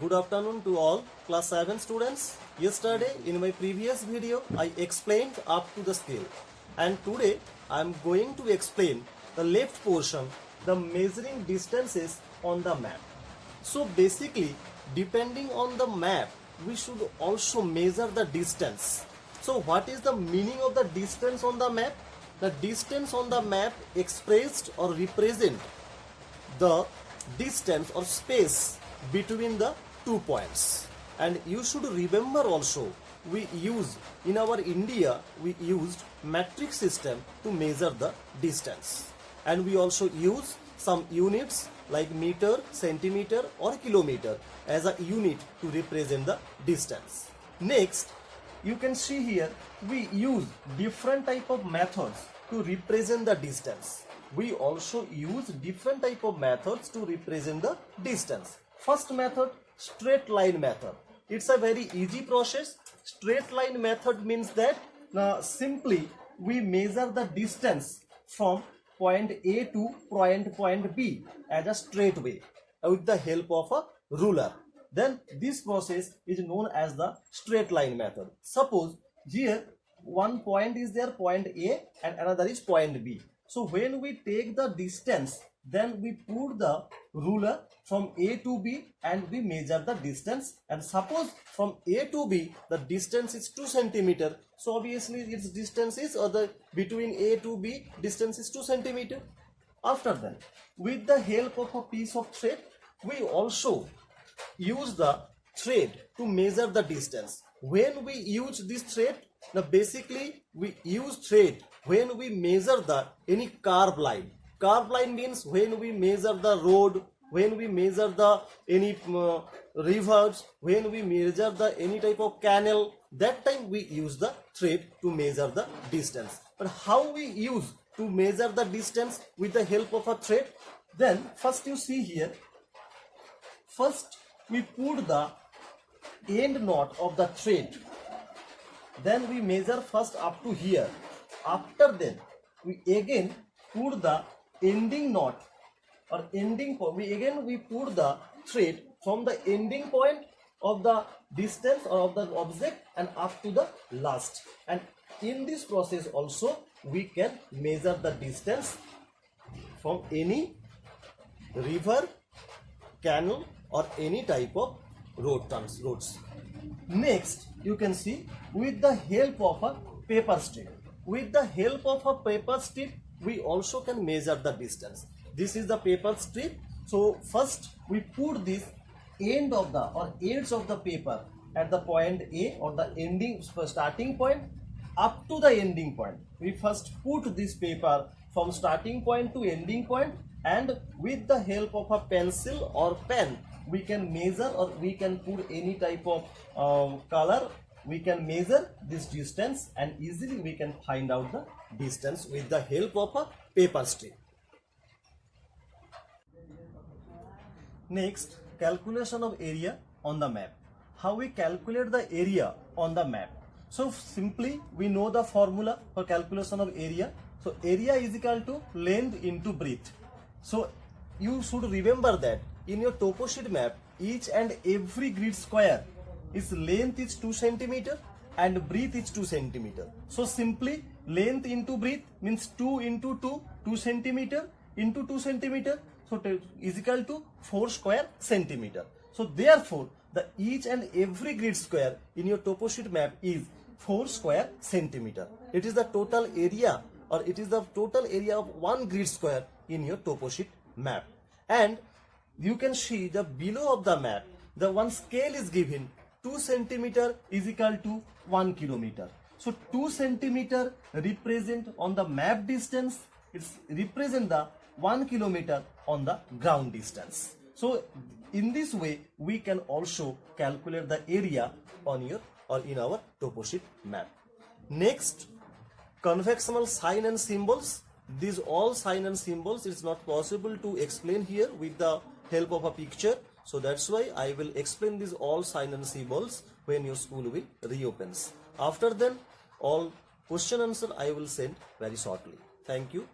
Good afternoon to all class 7 students. Yesterday in my previous video I explained up to the scale, and today I am going to explain the left portion, the measuring distances on the map. So basically, depending on the map, we should also measure the distance. So what is the meaning of the distance on the map? The distance on the map expressed or represent the distance or space between the 2 points. And you should remember also, we use in our India, we used metric system to measure the distance, and we also use some units like meter, centimeter or kilometer as a unit to represent the distance. Next, you can see here we use different type of methods to represent the distance. We also use different type of methods to represent the distance. First method, straight line method. It's a very easy process. Straight line method means that simply we measure the distance from point A to point B as a straight way with the help of a ruler. Then this process is known as the straight line method. Suppose here one point is there, point A, and another is point B. So when we take the distance, then we put the ruler from A to B and we measure the distance. And suppose from A to B the distance is 2 centimeter. So obviously its distance is, or the between A to B distance is 2 centimeter. After that, with the help of a piece of thread, we also use the thread to measure the distance. When we use this thread, now basically we use thread when we measure the any curved line. Curved line means when we measure the road, when we measure the any rivers, when we measure the any type of canal, that time we use the thread to measure the distance. But how we use to measure the distance with the help of a thread? Then first you see here, first we put the end knot of the thread, then we measure first up to here. After then we again put the ending knot or ending point. We put the thread from the ending point of the distance or of the object and up to the last. And in this process also we can measure the distance from any river, canal or any type of roads. Next, you can see with the help of a paper strip. With the help of a paper strip, we also can measure the distance. This is the paper strip. So first we put this end of the or edge of the paper at the point A or the ending starting point up to the ending point. We first put this paper from starting point to ending point, and with the help of a pencil or pen we can measure, or we can put any type of color. We can measure this distance and easily we can find out the distance with the help of a paper strip. Next, calculation of area on the map. How we calculate the area on the map? So simply we know the formula for calculation of area. So area is equal to length into breadth. So you should remember that in your topo sheet map, each and every grid square, its length is 2 centimeter and breadth is 2 centimeter. So simply length into breadth means 2 into 2, 2 centimeter into 2 centimeter. So is equal to 4 square centimeter. So therefore the each and every grid square in your topo sheet map is 4 square centimeter. It is the total area, or it is the total area of one grid square in your topo sheet map. And you can see the below of the map, the one scale is given 2 centimeter is equal to 1 kilometer. So 2 centimeter represent on the map distance, it's represent the 1 kilometer on the ground distance. So in this way we can also calculate the area on your or in our topo sheet map. Next, convectional sign and symbols. These all sign and symbols it's not possible to explain here with the help of a picture. So that's why I will explain these all sign and symbols when your school will reopens. After then, all question answer I will send very shortly. Thank you.